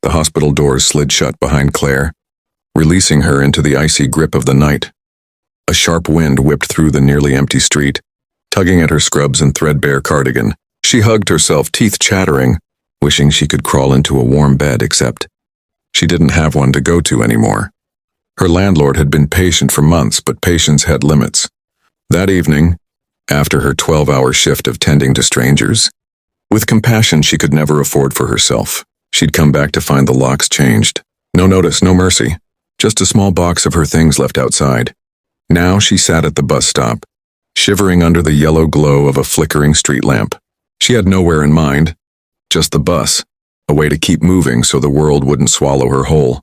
The hospital doors slid shut behind Claire, releasing her into the icy grip of the night. A sharp wind whipped through the nearly empty street, tugging at her scrubs and threadbare cardigan. She hugged herself, teeth chattering, wishing she could crawl into a warm bed, except she didn't have one to go to anymore. Her landlord had been patient for months, but patience had limits. That evening, after her 12-hour shift of tending to strangers, with compassion she could never afford for herself, she'd come back to find the locks changed. No notice, no mercy, just a small box of her things left outside. Now she sat at the bus stop, shivering under the yellow glow of a flickering street lamp. She had nowhere in mind, just the bus, a way to keep moving so the world wouldn't swallow her whole.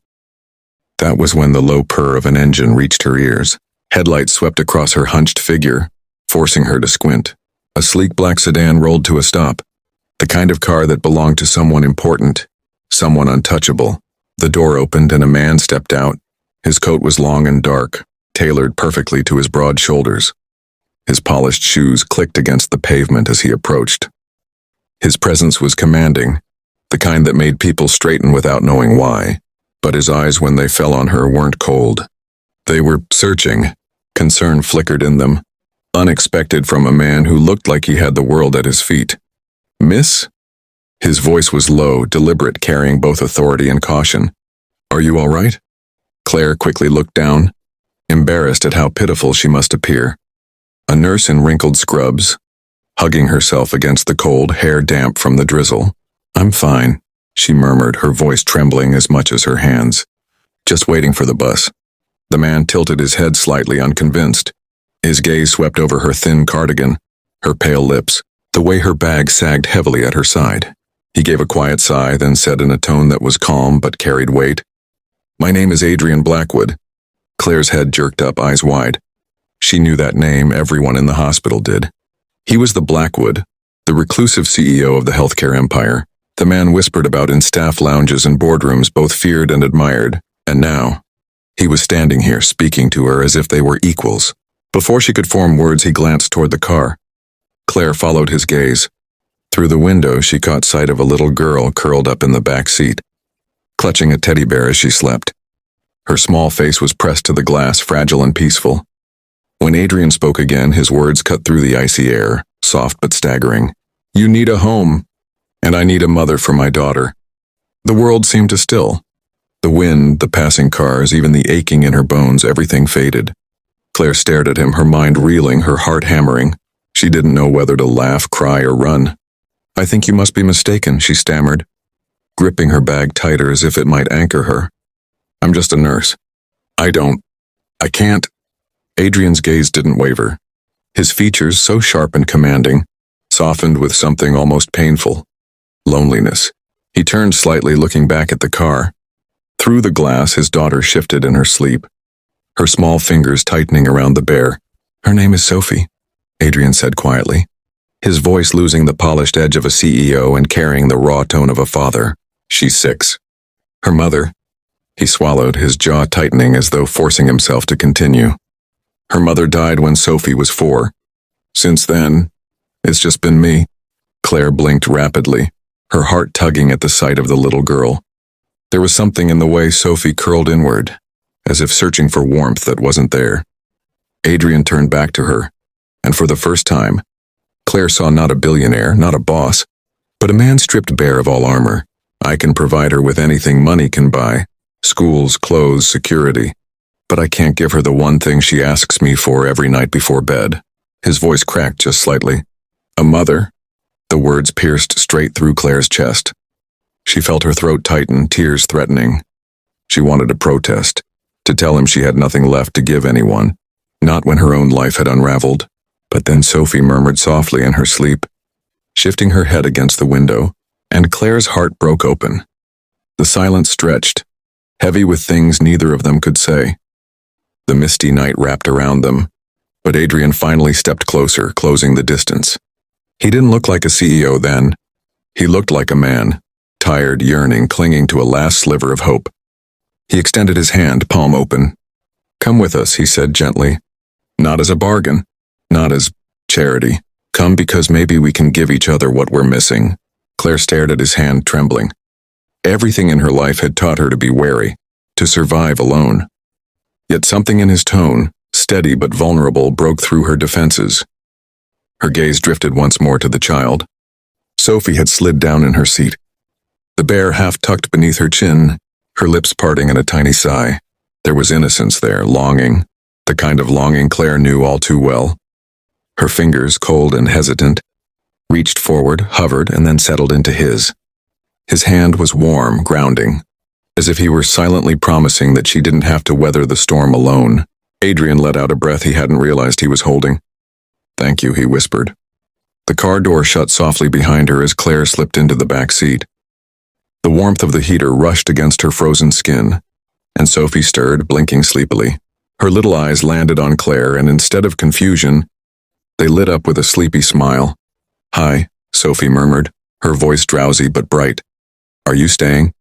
That was when the low purr of an engine reached her ears. Headlights swept across her hunched figure, forcing her to squint. A sleek black sedan rolled to a stop, the kind of car that belonged to someone important, someone untouchable. The door opened and a man stepped out. His coat was long and dark, tailored perfectly to his broad shoulders. His polished shoes clicked against the pavement as he approached. His presence was commanding, the kind that made people straighten without knowing why, but his eyes when they fell on her weren't cold. They were searching. Concern flickered in them, unexpected from a man who looked like he had the world at his feet. "Miss?" His voice was low, deliberate, carrying both authority and caution. "Are you all right?" Claire quickly looked down, embarrassed at how pitiful she must appear. A nurse in wrinkled scrubs, hugging herself against the cold, hair damp from the drizzle. "I'm fine," she murmured, her voice trembling as much as her hands. "Just waiting for the bus." The man tilted his head slightly, unconvinced. His gaze swept over her thin cardigan, her pale lips, the way her bag sagged heavily at her side. He gave a quiet sigh, then said in a tone that was calm but carried weight, "My name is Adrian Blackwood." Claire's head jerked up, eyes wide. She knew that name, everyone in the hospital did. He was the Blackwood, the reclusive CEO of the healthcare empire, the man whispered about in staff lounges and boardrooms, both feared and admired. And now, he was standing here, speaking to her as if they were equals. Before she could form words, he glanced toward the car. Claire followed his gaze. Through the window, she caught sight of a little girl curled up in the back seat, clutching a teddy bear as she slept. Her small face was pressed to the glass, fragile and peaceful. When Adrian spoke again, his words cut through the icy air, soft but staggering. "You need a home, and I need a mother for my daughter." The world seemed to still. The wind, the passing cars, even the aching in her bones, everything faded. Claire stared at him, her mind reeling, her heart hammering. She didn't know whether to laugh, cry, or run. "I think you must be mistaken," she stammered, gripping her bag tighter as if it might anchor her. "I'm just a nurse. I can't." Adrian's gaze didn't waver. His features, so sharp and commanding, softened with something almost painful. Loneliness. He turned slightly, looking back at the car. Through the glass, his daughter shifted in her sleep, her small fingers tightening around the bear. "Her name is Sophie," Adrian said quietly, his voice losing the polished edge of a CEO and carrying the raw tone of a father. "She's 6. Her mother." He swallowed, his jaw tightening as though forcing himself to continue. "Her mother died when Sophie was 4. Since then, it's just been me." Claire blinked rapidly, her heart tugging at the sight of the little girl. There was something in the way Sophie curled inward, as if searching for warmth that wasn't there. Adrian turned back to her, and for the first time, Claire saw not a billionaire, not a boss, but a man stripped bare of all armor. "I can provide her with anything money can buy, schools, clothes, security, but I can't give her the one thing she asks me for every night before bed." His voice cracked just slightly. "A mother?" The words pierced straight through Claire's chest. She felt her throat tighten, tears threatening. She wanted to protest, to tell him she had nothing left to give anyone, not when her own life had unraveled. But then Sophie murmured softly in her sleep, shifting her head against the window, and Claire's heart broke open. The silence stretched, heavy with things neither of them could say. The misty night wrapped around them, but Adrian finally stepped closer, closing the distance. He didn't look like a CEO then. He looked like a man, tired, yearning, clinging to a last sliver of hope. He extended his hand, palm open. "Come with us," he said gently. "Not as a bargain, not as charity. Come because maybe we can give each other what we're missing." Claire stared at his hand, trembling. Everything in her life had taught her to be wary, to survive alone. Yet something in his tone, steady but vulnerable, broke through her defenses. Her gaze drifted once more to the child. Sophie had slid down in her seat, the bear half tucked beneath her chin, her lips parting in a tiny sigh. There was innocence there, longing, the kind of longing Claire knew all too well. Her fingers, cold and hesitant, reached forward, hovered, and then settled into his. His hand was warm, grounding, as if he were silently promising that she didn't have to weather the storm alone. Adrian let out a breath he hadn't realized he was holding. "Thank you," he whispered. The car door shut softly behind her as Claire slipped into the back seat. The warmth of the heater rushed against her frozen skin, and Sophie stirred, blinking sleepily. Her little eyes landed on Claire, and instead of confusion, they lit up with a sleepy smile. "Hi," Sophie murmured, her voice drowsy but bright. "Are you staying?"